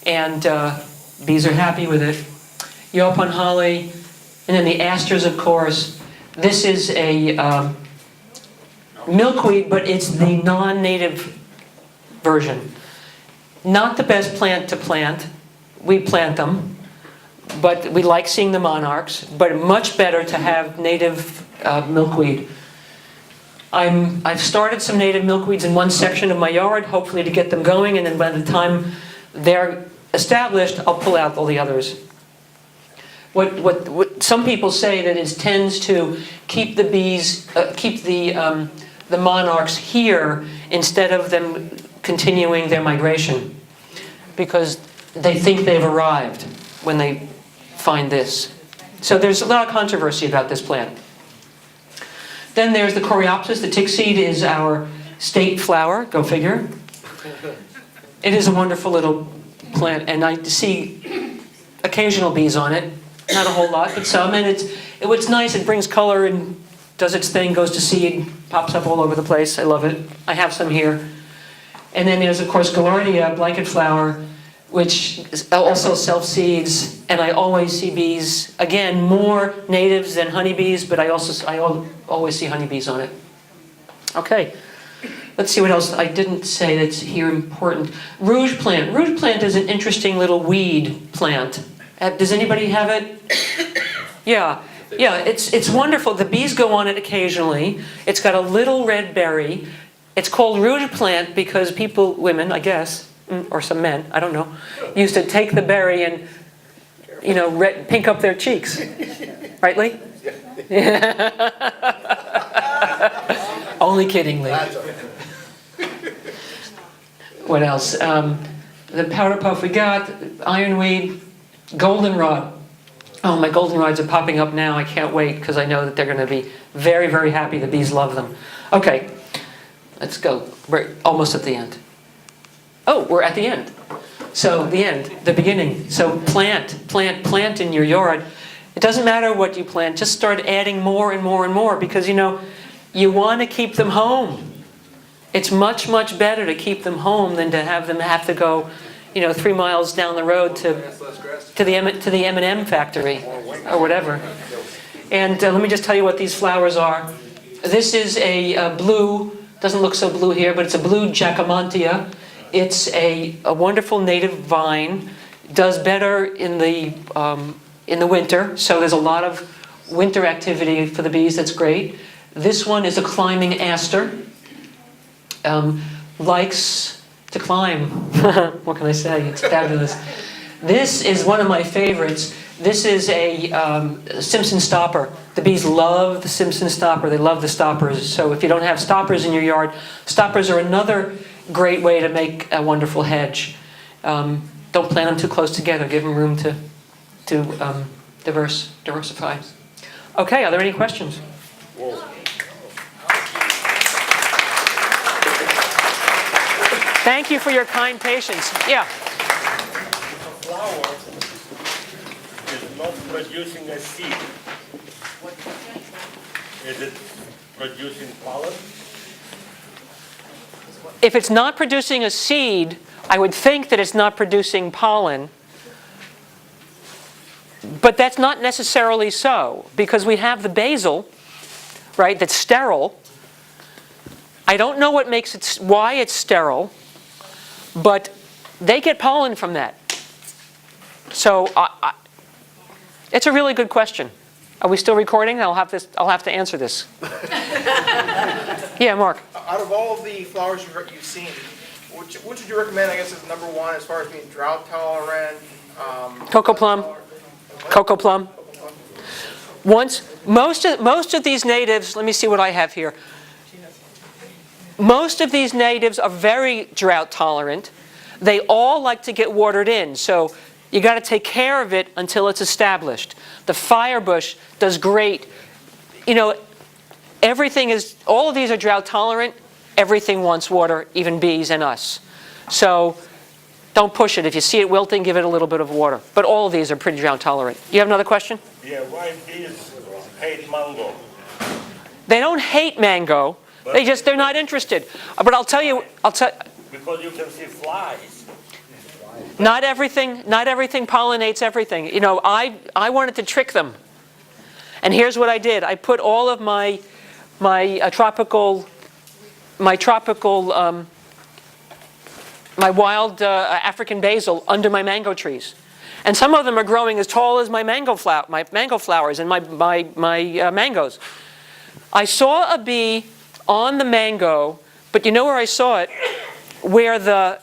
And bees are happy with it. Yaupon holly, and then the asters, of course. This is a milkweed, but it's the non-native version. Not the best plant to plant. We plant them, but we like seeing the monarchs, but much better to have native milkweed. I've started some native milkweeds in one section of my yard, hopefully to get them going, and then by the time they're established, I'll pull out all the others. What some people say that it tends to keep the bees, keep the monarchs here instead of them continuing their migration, because they think they've arrived when they find this. So there's a lot of controversy about this plant. Then there's the coreopsis. The tick seed is our state flower. Go figure. It is a wonderful little plant, and I see occasional bees on it. Not a whole lot, but some. And it's nice. It brings color and does its thing, goes to seed, pops up all over the place. I love it. I have some here. And then there's, of course, Gaillardia, blanket flower, which also self-seeds. And I always see bees, again, more natives than honeybees, but I always see honeybees on it. Okay. Let's see what else I didn't say that's here important. Rouge plant. Rouge plant is an interesting little weed plant. Does anybody have it? Yeah. Yeah, it's wonderful. The bees go on it occasionally. It's got a little red berry. It's called rouge plant because people, women, I guess, or some men, I don't know, used to take the berry and, pink up their cheeks. Right, Lee? Only kidding, Lee. What else? The powder puff we got, ironweed, goldenrod. Oh, my goldenrods are popping up now. I can't wait because I know that they're going to be very, very happy. The bees love them. Okay, let's go. We're almost at the end. Oh, we're at the end. So the end, the beginning. So plant in your yard. It doesn't matter what you plant. Just start adding more and more and more because, you want to keep them home. It's much, much better to keep them home than to have them have to go 3 miles down the road to the M&M factory or whatever. And let me just tell you what these flowers are. This is a blue, doesn't look so blue here, but it's a blue Jacquemantia. It's a wonderful native vine. Does better in the winter, so there's a lot of winter activity for the bees. That's great. This one is a climbing aster. Likes to climb. What can I say? It's fabulous. This is one of my favorites. This is a Simpson stopper. The bees love the Simpson stopper. They love the stoppers. So if you don't have stoppers in your yard, stoppers are another great way to make a wonderful hedge. Don't plant them too close together. Give them room to diversify. Okay, are there any questions? Thank you for your kind patience. Yeah. The flower is not producing a seed. Is it producing pollen? If it's not producing a seed, I would think that it's not producing pollen. But that's not necessarily so, because we have the basil, right, that's sterile. I don't know what makes it, why it's sterile, but they get pollen from that. So it's a really good question. Are we still recording? I'll have to answer this. Yeah, Mark. Out of all of the flowers you've seen, which would you recommend, I guess, as number one as far as being drought tolerant? Cocoa plum. Cocoa plum. Most of these natives, let me see what I have here. Most of these natives are very drought tolerant. They all like to get watered in, so you got to take care of it until it's established. The firebush does great. All of these are drought tolerant. Everything wants water, even bees and us. So don't push it. If you see it wilting, give it a little bit of water. But all of these are pretty drought tolerant. You have another question? Yeah, why bees hate mango? They don't hate mango. They're not interested. But I'll tell you. Because you can see flies. Not everything pollinates everything. You know, I wanted to trick them. And here's what I did. I put all of my tropical my wild African basil under my mango trees. And some of them are growing as tall as my mango flowers and my mangoes. I saw a bee on the mango, but you know where I saw it? Where the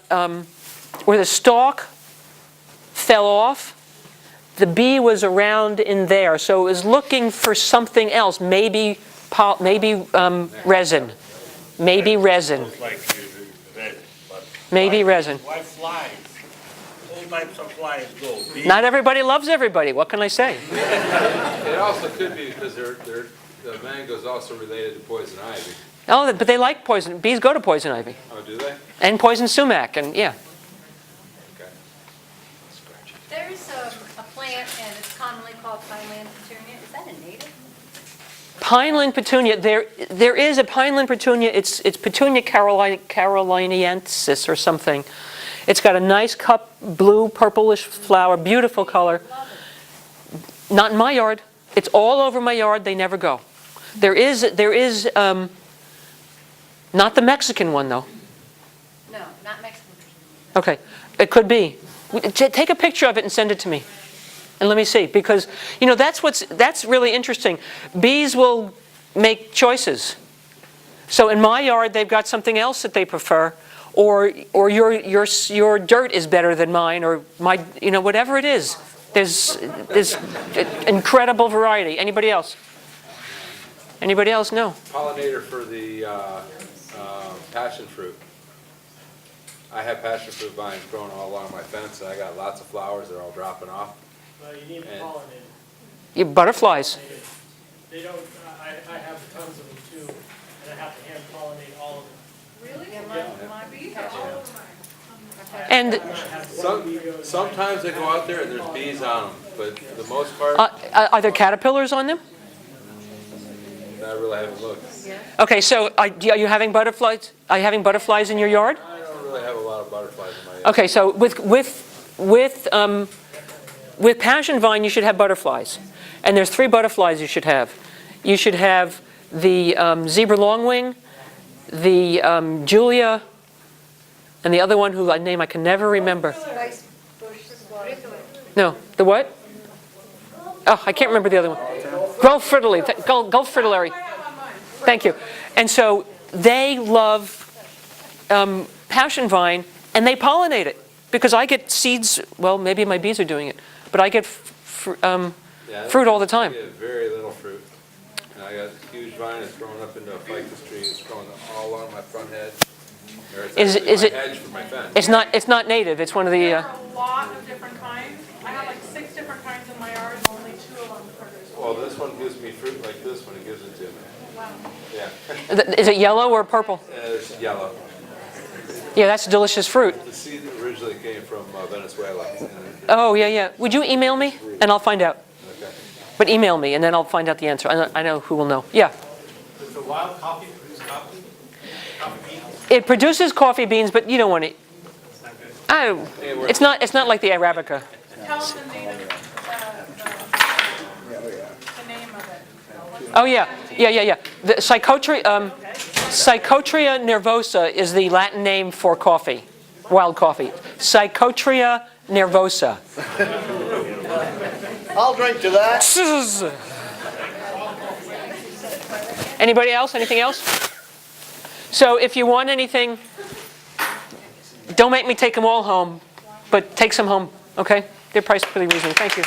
stalk fell off, the bee was around in there. So it was looking for something else, maybe resin. Maybe resin. Looks like red, but Maybe resin. why flies? All types of flies go. Bees, Not everybody loves everybody. What can I say? It also could be because the mango is also related to poison ivy. Oh, but they like poison. Bees go to poison ivy Oh, do they? and poison sumac, and yeah. Okay. There's a plant, and it's commonly called pineland petunia. Is that a native? Pineland petunia. There is a pineland petunia. It's Petunia caroliniensis or something. It's got a nice cup blue, purplish flower, beautiful color. Not in my yard. It's all over my yard. They never go. There is not the Mexican one though. No, not Mexican. Okay, it could be. Take a picture of it and send it to me, and let me see. Because you know that's really interesting. Bees will make choices. So in my yard, they've got something else that they prefer, or your dirt is better than mine, or my whatever it is. There's incredible variety. Anybody else? Anybody else? No. Pollinator for the passion fruit. I have passion fruit vines growing all along my fence, and I got lots of flowers. They're all dropping off. Well, you need to And- pollinate You butterflies. it. They don't, I have tons of them too, and I have to hand pollinate all of them. Really? Yeah, my bees are all over mine. And Sometimes I go out there and there's bees on them, but for the most part, are there caterpillars on them? I really haven't looked. Okay, so are you having butterflies? Are you having butterflies in your yard? I don't really have a lot of butterflies in my yard. Okay, so with passion vine, you should have butterflies, and there's 3 butterflies you should have. You should have the zebra longwing, the Julia, and the other one whose name I can never remember. No, the what? Oh, I can't remember the other one. Gulf fritillary. Thank you. And so they love passion vine, and they pollinate it because I get seeds. Well, maybe my bees are doing it, but I get fruit all the time. I get very little fruit. And I got a huge vine that's growing up into a ficus tree. It's growing all along my front hedge. Or it's Is actually it- my hedge for my fence. It's not native. It's one of the. There are a lot of different kinds. I have like 6 different kinds in my yard, and only 2 of them produce. Well, this one gives me fruit like this when it gives it to me. Wow. Yeah. Is it yellow or purple? It's yellow. Yeah, that's delicious fruit. The seed originally came from Venezuela. Oh yeah. Would you email me and I'll find out? Okay. But email me and then I'll find out the answer. I know who will know. Yeah. Does the wild coffee produce coffee? Coffee beans? It produces coffee beans, but you don't want to. It's not like the Arabica. Tell us the native, the name of it. Oh yeah. The Psychotria nervosa is the Latin name for coffee, wild coffee. Psychotria nervosa. I'll drink to that. Anybody else? Anything else? So if you want anything, don't make me take them all home, but take some home, okay? They're priced pretty reasonably. Thank you.